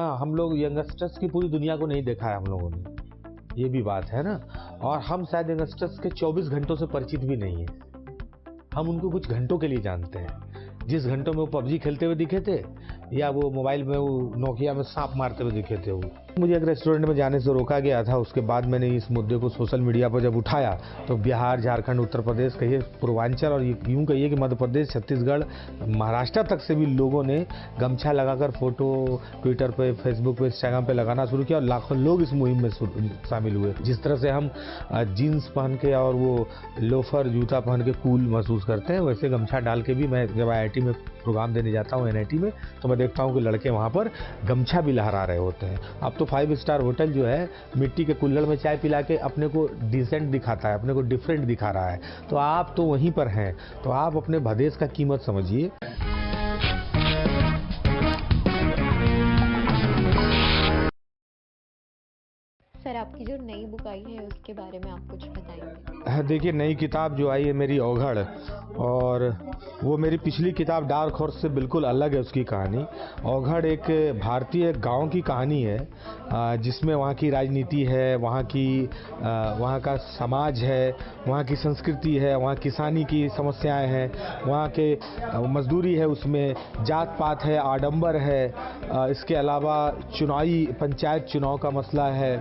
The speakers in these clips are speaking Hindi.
हाँ, हम लोग यंगस्टर्स की पूरी दुनिया को नहीं देखा है हम लोगों ने, ये भी बात है ना। और हम शायद यंगस्टर्स के 24 घंटों से परिचित भी नहीं है। हम उनको कुछ घंटों के लिए जानते हैं। जिस घंटों में वो पबजी खेलते हुए दिखे थे या वो मोबाइल में वो नोकिया में सांप मारते हुए दिखे थे। वो मुझे एक रेस्टोरेंट में जाने से रोका गया था। उसके बाद मैंने इस मुद्दे को सोशल मीडिया पर जब उठाया तो बिहार, झारखंड, उत्तर प्रदेश, कहिए पूर्वांचल और यूं कहिए कि मध्य प्रदेश, छत्तीसगढ़, महाराष्ट्र तक से भी लोगों ने गमछा लगाकर फोटो ट्विटर पे, फेसबुक पे, इंस्टाग्राम पे लगाना शुरू किया और लाखों लोग इस मुहिम में शामिल हुए। जिस तरह से हम जीन्स पहन के और वो लोफर जूता पहन के कूल महसूस करते हैं, वैसे गमछा डाल के भी मैं जब IIT में प्रोग्राम देने जाता हूँ NIT में, तो मैं देखता हूँ कि लड़के वहाँ पर गमछा भी लहरा रहे होते हैं। अब तो 5 स्टार होटल जो है मिट्टी के कुल्हड़ में चाय पिला के अपने को डिसेंट दिखाता है, अपने को डिफरेंट दिखा रहा है। तो आप तो वहीं पर हैं, तो आप अपने भदेश का कीमत समझिए। सर, आपकी जो नई बुक आई है उसके बारे में आप कुछ बताएंगे? देखिए, नई किताब जो आई है मेरी औघड़, और वो मेरी पिछली किताब डार्क हॉर्स से बिल्कुल अलग है। उसकी कहानी औघड़ एक भारतीय गांव की कहानी है, जिसमें वहाँ की राजनीति है, वहाँ का समाज है, वहाँ की संस्कृति है, वहाँ किसानी की समस्याएं हैं, वहाँ के मजदूरी है, उसमें जात पात है, आडंबर है, इसके अलावा चुनावी पंचायत चुनाव का मसला है।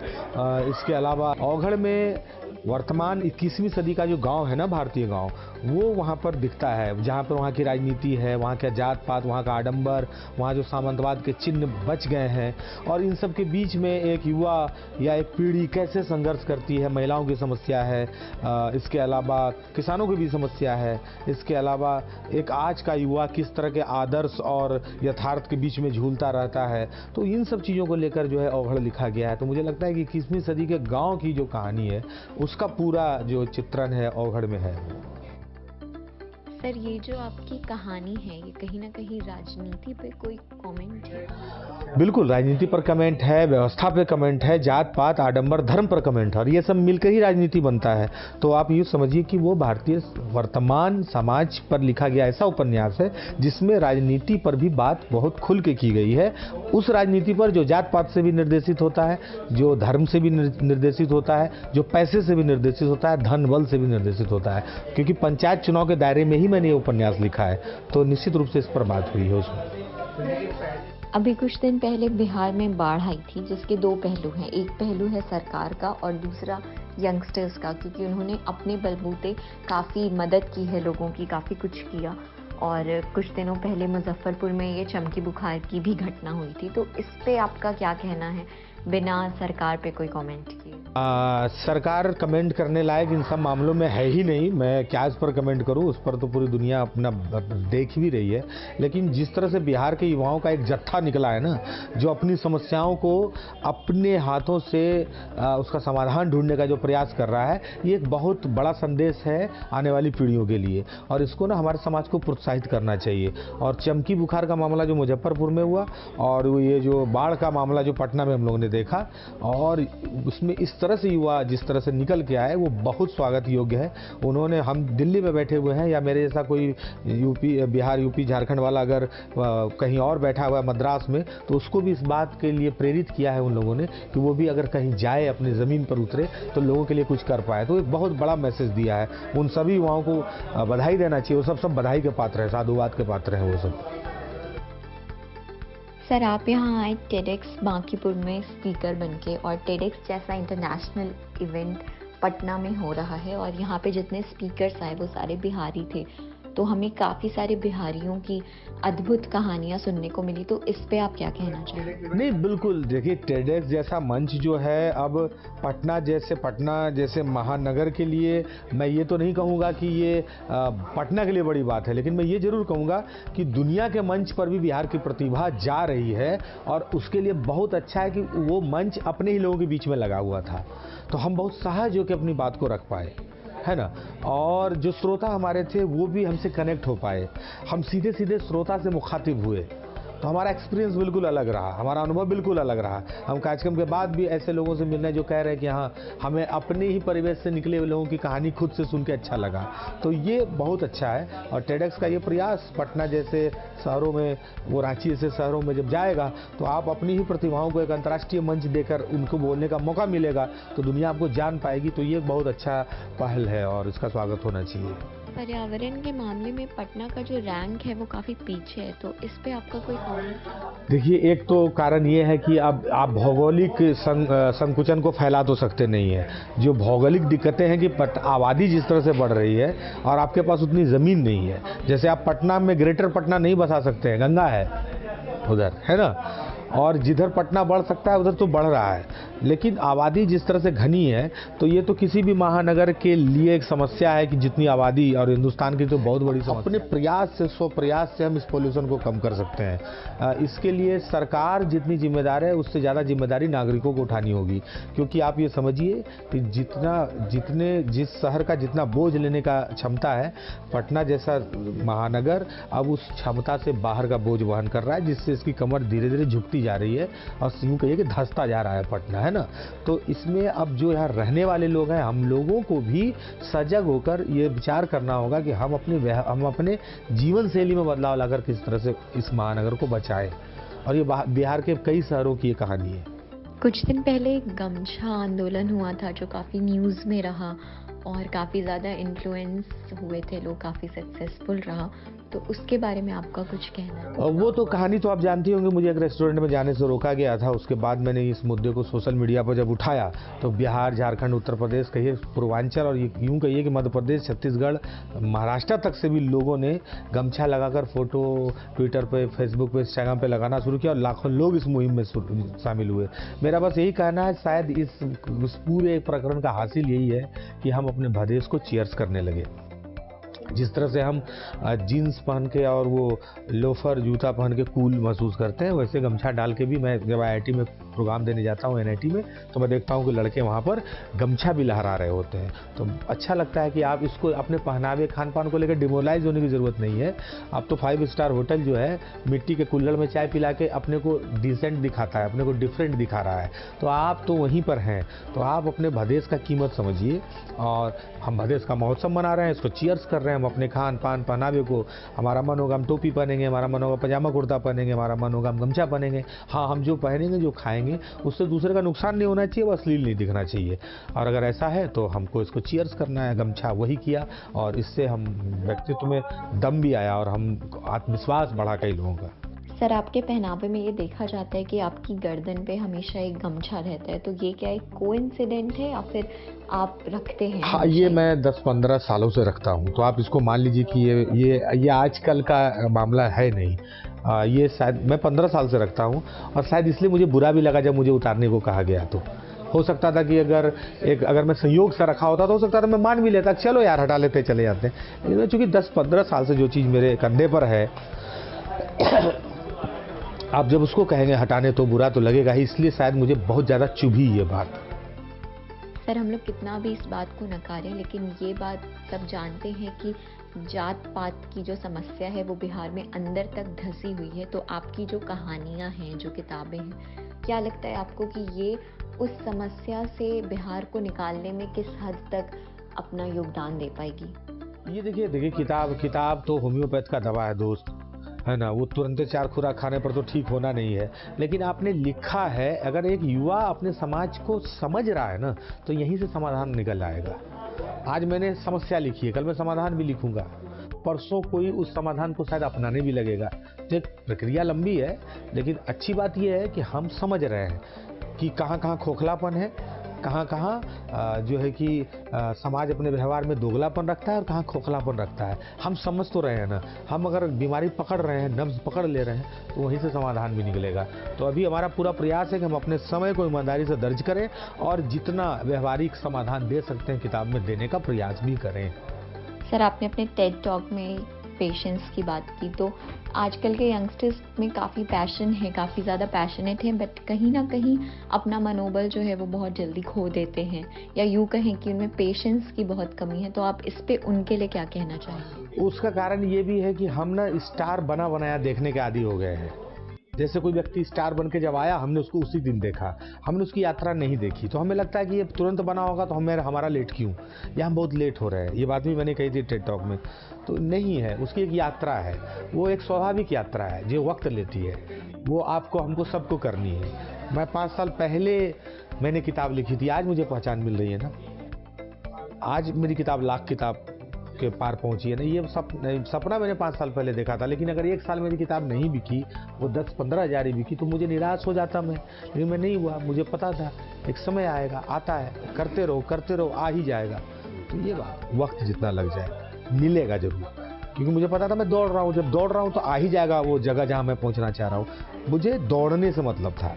इसके अलावा औघड़ में वर्तमान 21वीं सदी का जो गांव है ना, भारतीय गांव, वो वहाँ पर दिखता है, जहाँ पर वहाँ की राजनीति है, वहाँ का जात पात, वहाँ का आडंबर, वहाँ जो सामंतवाद के चिन्ह बच गए हैं, और इन सब के बीच में एक युवा या एक पीढ़ी कैसे संघर्ष करती है। महिलाओं की समस्या है, इसके अलावा किसानों की भी समस्या है। इसके अलावा एक आज का युवा किस तरह के आदर्श और यथार्थ के बीच में झूलता रहता है। तो इन सब चीज़ों को लेकर जो है औघड़ लिखा गया है। तो मुझे लगता है कि 21वीं सदी के गाँव की जो कहानी है उसका पूरा जो चित्रण है औघड़ में है। सर, ये जो आपकी कहानी है, ये कहीं ना कहीं राजनीति पे कोई कमेंट है? बिल्कुल, राजनीति पर कमेंट है, व्यवस्था पे कमेंट है, जात पात, आडंबर, धर्म पर कमेंट है, और ये सब मिलकर ही राजनीति बनता है। तो आप यूँ समझिए कि वो भारतीय वर्तमान समाज पर लिखा गया ऐसा उपन्यास है जिसमें राजनीति पर भी बात बहुत खुल के की गई है। उस राजनीति पर जो जात पात से भी निर्देशित होता है, जो धर्म से भी निर्देशित होता है, जो पैसे से भी निर्देशित होता है, धन बल से भी निर्देशित होता है। क्योंकि पंचायत चुनाव के दायरे में ही मैंने ये उपन्यास लिखा है, तो निश्चित रूप से इस पर बात हुई है उसमें। अभी कुछ दिन पहले बिहार में बाढ़ आई थी, जिसके दो पहलू हैं। एक पहलू है सरकार का और दूसरा यंगस्टर्स का, क्योंकि उन्होंने अपने बलबूते काफ़ी मदद की है लोगों की, काफ़ी कुछ किया। और कुछ दिनों पहले मुजफ्फरपुर में ये चमकी बुखार की भी घटना हुई थी। तो इस पे आपका क्या कहना है, बिना सरकार पे कोई कमेंट किए? सरकार कमेंट करने लायक इन सब मामलों में है ही नहीं। मैं क्या इस पर कमेंट करूं, उस पर तो पूरी दुनिया अपना देख भी रही है। लेकिन जिस तरह से बिहार के युवाओं का एक जत्था निकला है ना, जो अपनी समस्याओं को अपने हाथों से उसका समाधान ढूंढने का जो प्रयास कर रहा है, ये एक बहुत बड़ा संदेश है आने वाली पीढ़ियों के लिए, और इसको ना हमारे समाज को प्रोत्साहित करना चाहिए। और चमकी बुखार का मामला जो मुजफ्फरपुर में हुआ, और ये जो बाढ़ का मामला जो पटना में हम लोगों ने देखा, और उसमें इस तरह से युवा जिस तरह से निकल के आए, वो बहुत स्वागत योग्य है। उन्होंने, हम दिल्ली में बैठे हुए हैं या मेरे जैसा कोई बिहार, यूपी, झारखंड वाला अगर कहीं और बैठा हुआ है मद्रास में, तो उसको भी इस बात के लिए प्रेरित किया है उन लोगों ने कि वो भी अगर कहीं जाए, अपनी ज़मीन पर उतरे, तो लोगों के लिए कुछ कर पाए। तो एक बहुत बड़ा मैसेज दिया है। उन सभी युवाओं को बधाई देना चाहिए। वो सब बधाई के पात्र हैं, साधुवाद के पात्र हैं वो सब। सर, आप यहाँ आए टेडेक्स बांकीपुर में स्पीकर बनके, और टेडेक्स जैसा इंटरनेशनल इवेंट पटना में हो रहा है, और यहाँ पे जितने स्पीकर्स आए वो सारे बिहारी थे। तो हमें काफ़ी सारे बिहारियों की अद्भुत कहानियाँ सुनने को मिली। तो इस पे आप क्या कहना चाहेंगे? नहीं, बिल्कुल, देखिए, टेडेक्स जैसा मंच जो है, अब पटना जैसे महानगर के लिए मैं ये तो नहीं कहूँगा कि ये पटना के लिए बड़ी बात है, लेकिन मैं ये जरूर कहूँगा कि दुनिया के मंच पर भी बिहार की प्रतिभा जा रही है, और उसके लिए बहुत अच्छा है कि वो मंच अपने ही लोगों के बीच में लगा हुआ था। तो हम बहुत सहज होकर अपनी बात को रख पाए, है ना। और जो श्रोता हमारे थे वो भी हमसे कनेक्ट हो पाए। हम सीधे सीधे श्रोता से मुखातिब हुए, तो हमारा एक्सपीरियंस बिल्कुल अलग रहा, हमारा अनुभव बिल्कुल अलग रहा। हम कार्यक्रम के बाद भी ऐसे लोगों से मिलने जो कह रहे हैं कि हाँ, हमें अपने ही परिवेश से निकले हुए लोगों की कहानी खुद से सुन के अच्छा लगा। तो ये बहुत अच्छा है। और TEDx का ये प्रयास पटना जैसे शहरों में, वो रांची जैसे शहरों में जब जाएगा तो आप अपनी ही प्रतिभाओं को एक अंतर्राष्ट्रीय मंच देकर उनको बोलने का मौका मिलेगा, तो दुनिया आपको जान पाएगी। तो ये बहुत अच्छा पहल है और इसका स्वागत होना चाहिए। पर्यावरण के मामले में पटना का जो रैंक है वो काफ़ी पीछे है, तो इस पे आपका कोई कमेंट? देखिए, एक तो कारण ये है कि अब आप भौगोलिक संकुचन को फैला तो सकते नहीं है। जो भौगोलिक दिक्कतें हैं कि आबादी जिस तरह से बढ़ रही है और आपके पास उतनी ज़मीन नहीं है। जैसे आप पटना में ग्रेटर पटना नहीं बसा सकते हैं, गंगा है उधर, है ना, और जिधर पटना बढ़ सकता है उधर तो बढ़ रहा है। लेकिन आबादी जिस तरह से घनी है, तो ये तो किसी भी महानगर के लिए एक समस्या है कि जितनी आबादी, और हिंदुस्तान की तो बहुत बड़ी समस्या। अपने प्रयास से, स्व प्रयास से हम इस पोल्यूशन को कम कर सकते हैं। इसके लिए सरकार जितनी जिम्मेदार है उससे ज़्यादा जिम्मेदारी नागरिकों को उठानी होगी। क्योंकि आप ये समझिए कि जिस शहर का जितना बोझ लेने का क्षमता है, पटना जैसा महानगर अब उस क्षमता से बाहर का बोझ वहन कर रहा है, जिससे इसकी कमर धीरे धीरे झुकती जा रही है और यूं कहिए कि धंसता जा रहा है पटना, है ना। तो इसमें अब जो यहाँ रहने वाले लोग हैं, हम लोगों को भी सजग होकर ये विचार करना होगा कि हम अपने जीवन शैली में बदलाव लाकर किस तरह से इस महानगर को बचाएं। और ये बिहार के कई शहरों की ये कहानी है। कुछ दिन पहले गमछा आंदोलन हुआ था जो काफ़ी न्यूज़ में रहा और काफ़ी ज़्यादा इन्फ्लुएंस हुए थे लोग, काफ़ी सक्सेसफुल रहा, तो उसके बारे में आपका कुछ कहना है? वो तो कहानी तो आप जानती होंगे। मुझे एक रेस्टोरेंट में जाने से रोका गया था। उसके बाद मैंने इस मुद्दे को सोशल मीडिया पर जब उठाया तो बिहार, झारखंड, उत्तर प्रदेश, कहिए पूर्वांचल, और यूं कहिए कि मध्य प्रदेश, छत्तीसगढ़, महाराष्ट्र तक से भी लोगों ने गमछा लगाकर फोटो ट्विटर पे, फेसबुक पे, इंस्टाग्राम पे लगाना शुरू किया और लाखों लोग इस मुहिम में शामिल हुए। मेरा बस यही कहना है, शायद इस पूरे प्रकरण का हासिल यही है कि हम अपने प्रदेश को चीयर्स करने लगे। जिस तरह से हम जीन्स पहन के और वो लोफर जूता पहन के कूल महसूस करते हैं, वैसे गमछा डाल के भी मैं जब IIT में प्रोग्राम देने जाता हूँ, NIT में, तो मैं देखता हूँ कि लड़के वहाँ पर गमछा भी लहरा रहे होते हैं। तो अच्छा लगता है कि आप इसको अपने पहनावे, खान पान को लेकर डिमोरलाइज होने की ज़रूरत नहीं है। अब तो 5 स्टार होटल जो है मिट्टी के कुल्हड़ में चाय पिला के अपने को डिसेंट दिखाता है, अपने को डिफरेंट दिखा रहा है। तो आप तो वहीं पर हैं, तो आप अपने प्रदेश का कीमत समझिए। और हम प्रदेश का महोत्सव मना रहे हैं, इसको चीयर्स कर रहे हैं। हम अपने खान पान पहनावे को, हमारा मन होगा हम टोपी पहनेंगे, हमारा मन होगा पजामा कुर्ता पहनेंगे, हमारा मन होगा हम गमछा पहनेंगे। हाँ, हम जो पहनेंगे, जो खाएंगे, उससे दूसरे का नुकसान नहीं होना चाहिए, वो अश्लील नहीं दिखना चाहिए। और अगर ऐसा है तो हमको इसको चीयर्स करना है। गमछा वही किया और इससे हम व्यक्तित्व में दम भी आया और हम आत्मविश्वास बढ़ा कई लोगों का। सर, आपके पहनावे में ये देखा जाता है कि आपकी गर्दन पे हमेशा एक गमछा रहता है, तो ये क्या एक कोइंसिडेंट है या फिर आप रखते हैं? हाँ, ये मैं 10-15 सालों से रखता हूँ। तो आप इसको मान लीजिए कि ये आजकल का मामला है नहीं। ये शायद मैं 15 साल से रखता हूँ और शायद इसलिए मुझे बुरा भी लगा जब मुझे उतारने को कहा गया। तो हो सकता था कि अगर मैं संयोग से रखा होता तो हो सकता था मैं मान भी लेता, चलो यार हटा लेते, चले जाते। लेकिन चूंकि 10-15 साल से जो चीज़ मेरे कंधे पर है, आप जब उसको कहेंगे हटाने तो बुरा तो लगेगा ही, इसलिए शायद मुझे बहुत ज़्यादा चुभी ये बात। सर, हम लोग कितना भी इस बात को नकारें, लेकिन ये बात सब जानते हैं कि जात पात की जो समस्या है वो बिहार में अंदर तक धंसी हुई है। तो आपकी जो कहानियाँ हैं, जो किताबें हैं, क्या लगता है आपको कि ये उस समस्या से बिहार को निकालने में किस हद तक अपना योगदान दे पाएगी? ये देखिए किताब तो होम्योपैथ का दवा है दोस्त, है ना। वो तुरंत 4 खुराक खाने पर तो ठीक होना नहीं है। लेकिन आपने लिखा है, अगर एक युवा अपने समाज को समझ रहा है ना, तो यहीं से समाधान निकल आएगा। आज मैंने समस्या लिखी है, कल मैं समाधान भी लिखूंगा, परसों कोई उस समाधान को शायद अपनाने भी लगेगा। तो एक प्रक्रिया लंबी है, लेकिन अच्छी बात यह है कि हम समझ रहे हैं कि कहाँ कहाँ खोखलापन है, कहाँ कहाँ जो है कि समाज अपने व्यवहार में दोगलापन रखता है और कहाँ खोखलापन रखता है। हम समझ तो रहे हैं ना। हम अगर बीमारी पकड़ रहे हैं, नब्ज पकड़ ले रहे हैं, तो वहीं से समाधान भी निकलेगा। तो अभी हमारा पूरा प्रयास है कि हम अपने समय को ईमानदारी से दर्ज करें और जितना व्यवहारिक समाधान दे सकते हैं किताब में देने का प्रयास भी करें। सर, आपने अपने टेड टॉक में पेशेंस की बात की, तो आजकल के यंगस्टर्स में काफ़ी पैशन है, काफ़ी ज़्यादा पैशनेट हैं, बट कहीं ना कहीं अपना मनोबल जो है वो बहुत जल्दी खो देते हैं, या यूँ कहें कि उनमें पेशेंस की बहुत कमी है। तो आप इस पे उनके लिए क्या कहना चाहेंगे? उसका कारण ये भी है कि हम ना स्टार बना बनाया देखने के आदी हो गए हैं। जैसे कोई व्यक्ति स्टार बन के जब आया, हमने उसको उसी दिन देखा, हमने उसकी यात्रा नहीं देखी, तो हमें लगता है कि ये तुरंत बना होगा, तो हमारा लेट क्यों, या हम बहुत लेट हो रहे हैं। ये बात भी मैंने कही थी टेड टॉक में। तो नहीं है, उसकी एक यात्रा है, वो एक स्वाभाविक यात्रा है जो वक्त लेती है, वो आपको हमको सबको करनी है। मैं 5 साल पहले मैंने किताब लिखी थी, आज मुझे पहचान मिल रही है ना, आज मेरी किताब लाख किताब के पार पहुंची है ना। ये सपना मैंने 5 साल पहले देखा था, लेकिन अगर 1 साल मेरी किताब नहीं बिकी, वो 10-15 हज़ार ही बिकी, तो मुझे निराश हो जाता मैं। लेकिन मैं नहीं हुआ, मुझे पता था एक समय आएगा, आता है, करते रहो, आ ही जाएगा। तो ये बात, वक्त जितना लग जाए मिलेगा जरूर, क्योंकि मुझे पता था मैं दौड़ रहा हूँ, जब दौड़ रहा हूँ तो आ ही जाएगा वो जगह जहाँ मैं पहुँचना चाह रहा हूँ। मुझे दौड़ने से मतलब था।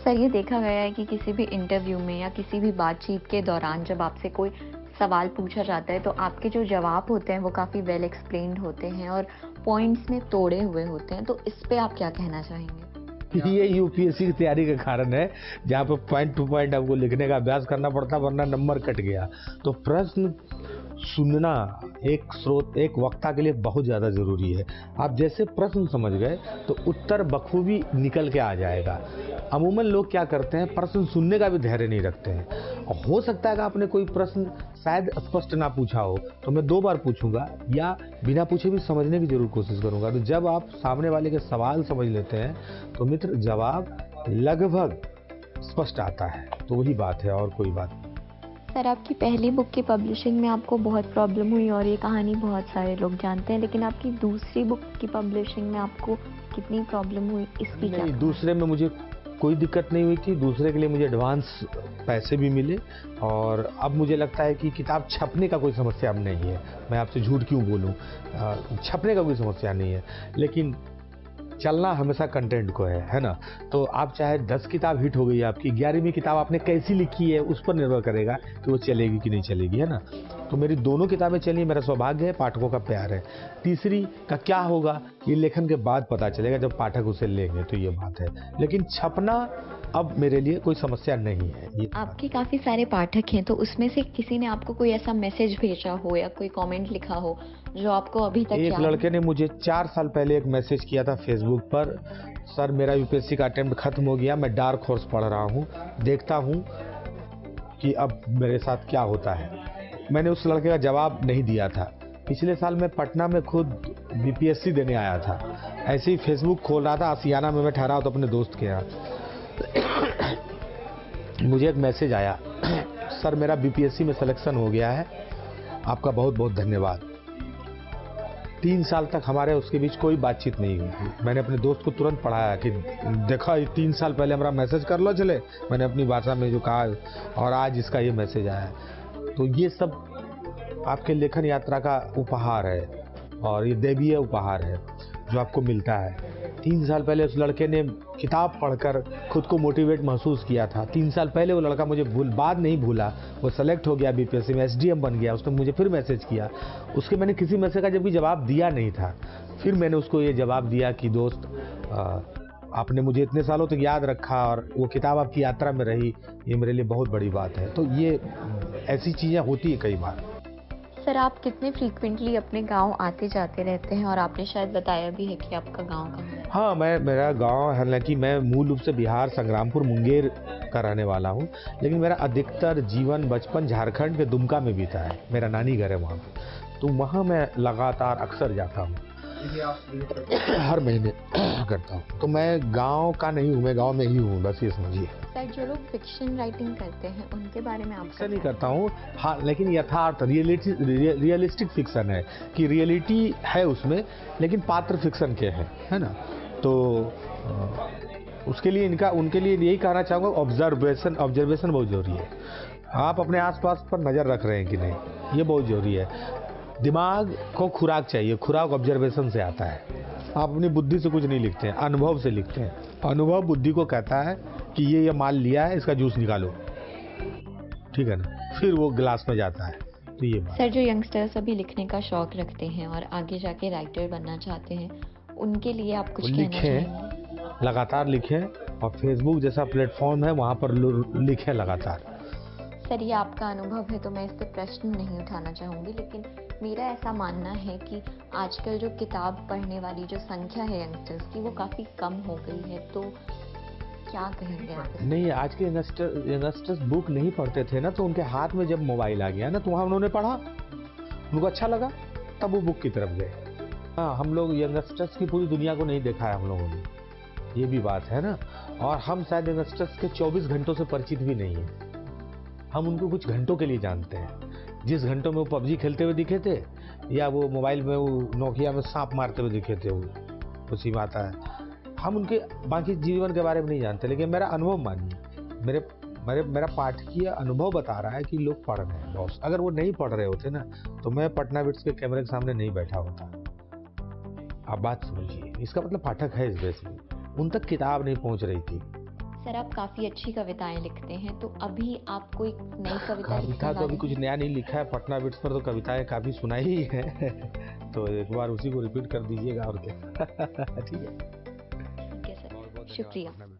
सर, ये देखा गया है कि किसी भी इंटरव्यू में या किसी भी बातचीत के दौरान जब आपसे कोई सवाल पूछा जाता है तो आपके जो जवाब होते हैं वो काफ़ी वेल एक्सप्लेन्ड होते हैं और पॉइंट्स में तोड़े हुए होते हैं, तो इस पे आप क्या कहना चाहेंगे? ये यूपीएससी की तैयारी का कारण है, जहाँ पे पॉइंट टू पॉइंट आपको लिखने का अभ्यास करना पड़ता, वरना नंबर कट गया। तो प्रश्न सुनना एक वक्ता के लिए बहुत ज़्यादा ज़रूरी है। आप जैसे प्रश्न समझ गए तो उत्तर बखूबी निकल के आ जाएगा। अमूमन लोग क्या करते हैं, प्रश्न सुनने का भी धैर्य नहीं रखते हैं। और हो सकता है कि आपने कोई प्रश्न शायद स्पष्ट ना पूछा हो, तो मैं 2 बार पूछूंगा या बिना पूछे भी समझने की जरूर कोशिश करूंगा। तो जब आप सामने वाले के सवाल समझ लेते हैं तो मित्र जवाब लगभग स्पष्ट आता है। तो वही बात है, और कोई बात नहीं। सर, आपकी पहली बुक की पब्लिशिंग में आपको बहुत प्रॉब्लम हुई और ये कहानी बहुत सारे लोग जानते हैं, लेकिन आपकी दूसरी बुक की पब्लिशिंग में आपको कितनी प्रॉब्लम हुई, इसकी क्या? दूसरे में मुझे कोई दिक्कत नहीं हुई थी। दूसरे के लिए मुझे एडवांस पैसे भी मिले, और अब मुझे लगता है कि किताब छपने का कोई समस्या अब नहीं है। मैं आपसे झूठ क्यों बोलूं, छपने का कोई समस्या नहीं है, लेकिन चलना हमेशा कंटेंट को है ना। तो आप चाहे 10 किताब हिट हो गई, आपकी 11वीं किताब आपने कैसी लिखी है उस पर निर्भर करेगा कि वो चलेगी कि नहीं चलेगी, है ना। तो मेरी दोनों किताबें चली, मेरा सौभाग्य है, पाठकों का प्यार है। तीसरी का क्या होगा ये लेखन के बाद पता चलेगा, जब पाठक उसे लेंगे, तो ये बात है। लेकिन छपना अब मेरे लिए कोई समस्या नहीं है। ये आपके काफ़ी सारे पाठक हैं, तो उसमें से किसी ने आपको कोई ऐसा मैसेज भेजा हो या कोई कमेंट लिखा हो जो आपको अभी तक एक याद है? लड़के ने मुझे 4 साल पहले एक मैसेज किया था फेसबुक पर, सर मेरा यूपीएससी का अटेम्प्ट खत्म हो गया, मैं डार्क हॉर्स पढ़ रहा हूँ, देखता हूँ कि अब मेरे साथ क्या होता है। मैंने उस लड़के का जवाब नहीं दिया था। पिछले साल मैं पटना में खुद बीपीएससी देने आया था, ऐसे ही फेसबुक खोल रहा था, आसियाना में मैं ठहरा हो तो अपने दोस्त के यहाँ मुझे एक मैसेज आया, सर मेरा बीपीएससी में सिलेक्शन हो गया है, आपका बहुत बहुत धन्यवाद। 3 साल तक हमारे उसके बीच कोई बातचीत नहीं हुई थी। मैंने अपने दोस्त को तुरंत पढ़ाया कि देखा 3 साल पहले हमारा मैसेज कर लो चले, मैंने अपनी भाषा में जो कहा, और आज इसका ये मैसेज आया है। तो ये सब आपके लेखन यात्रा का उपहार है, और ये दैवीय उपहार है जो आपको मिलता है। 3 साल पहले उस लड़के ने किताब पढ़कर खुद को मोटिवेट महसूस किया था। 3 साल पहले वो लड़का मुझे बात नहीं भूला, वो सेलेक्ट हो गया बीपीएससी में, एसडीएम बन गया। उसने मुझे फिर मैसेज किया, उसके मैंने किसी मैसेज का जब भी जवाब दिया नहीं था, फिर मैंने उसको ये जवाब दिया कि दोस्त आपने मुझे इतने सालों तक याद रखा और वो किताब आपकी यात्रा में रही, ये मेरे लिए बहुत बड़ी बात है। तो ये ऐसी चीज़ें होती है कई बार। सर, आप कितने फ्रीक्वेंटली अपने गांव आते जाते रहते हैं, और आपने शायद बताया भी है कि आपका गांव कहाँ है? हाँ, मेरा गांव, हालांकि मैं मूल रूप से बिहार संग्रामपुर मुंगेर का रहने वाला हूँ, लेकिन मेरा अधिकतर जीवन बचपन झारखंड के दुमका में बीता है। मेरा नानी घर है वहाँ पे, तो वहाँ मैं लगातार अक्सर जाता हूँ, हर महीने करता हूँ। तो मैं गांव का नहीं हूँ, मैं गांव में ही हूँ, बस ये समझिए। सर, जो लोग फिक्शन राइटिंग करते हैं उनके बारे में आप फिक्शन नहीं करता हूँ, हाँ, लेकिन यथार्थ रियलिस्टिक फिक्शन है कि रियलिटी है उसमें, लेकिन पात्र फिक्शन के हैं, है ना। तो उसके लिए उनके लिए यही कहना चाहूँगा, ऑब्जर्वेशन बहुत जरूरी है। आप अपने आसपास पर नज़र रख रहे हैं कि नहीं, ये बहुत जरूरी है। दिमाग को खुराक चाहिए, खुराक ऑब्जर्वेशन से आता है। आप अपनी बुद्धि से कुछ नहीं लिखते हैं, अनुभव से लिखते हैं। अनुभव बुद्धि को कहता है कि ये माल लिया है, इसका जूस निकालो, ठीक है ना, फिर वो गिलास में जाता है। तो ये बात। सर, जो यंगस्टर्स अभी लिखने का शौक रखते हैं और आगे जाके राइटर बनना चाहते हैं, उनके लिए आप कुछ कहना चाहेंगे? लगातार लिखें, और फेसबुक जैसा प्लेटफॉर्म है वहाँ पर लिखें लगातार। सर, ये आपका अनुभव है तो मैं इस पर प्रश्न नहीं उठाना चाहूँगी, लेकिन मेरा ऐसा मानना है कि आजकल जो किताब पढ़ने वाली जो संख्या है यंगस्टर्स की वो काफ़ी कम हो गई है, तो क्या कहेंगे आप इस नहीं, आज के यंगस्टर्स बुक नहीं पढ़ते थे ना, तो उनके हाथ में जब मोबाइल आ गया ना, तो वहाँ उन्होंने पढ़ा, उनको अच्छा लगा, तब वो बुक की तरफ गए। हाँ, हम लोग यंगस्टर्स की पूरी दुनिया को नहीं देखा है हम लोगों ने, ये भी बात है ना। और हम शायद यंगस्टर्स के 24 घंटों से परिचित भी नहीं है, हम उनको कुछ घंटों के लिए जानते हैं। जिस घंटों में वो पबजी खेलते हुए दिखे थे, या वो मोबाइल में वो नोकिया में सांप मारते हुए दिखे थे, वो उसी में आता है। हम उनके बाकी जीवन के बारे में नहीं जानते, लेकिन मेरा अनुभव मानिए, मेरा पाठकीय अनुभव बता रहा है कि लोग पढ़ रहे हैं बहुत। अगर वो नहीं पढ़ रहे होते ना, तो मैं पटना बिट्स के कैमरे के सामने नहीं बैठा होता। आप बात समझिए, इसका मतलब पाठक है इस देश में, उन तक किताब नहीं पहुंच रही थी। सर, आप काफ़ी अच्छी कविताएं लिखते हैं, तो अभी आपको एक नई कविता लिखने कविता तो वाले अभी कुछ हैं? नया नहीं लिखा है, पटना बिट्स पर तो कविताएं काफी सुनाई ही है तो एक बार उसी को रिपीट कर दीजिएगा और क्या ठीक है। ठीक है सर, बहुत बहुत शुक्रिया। धन्यवाद।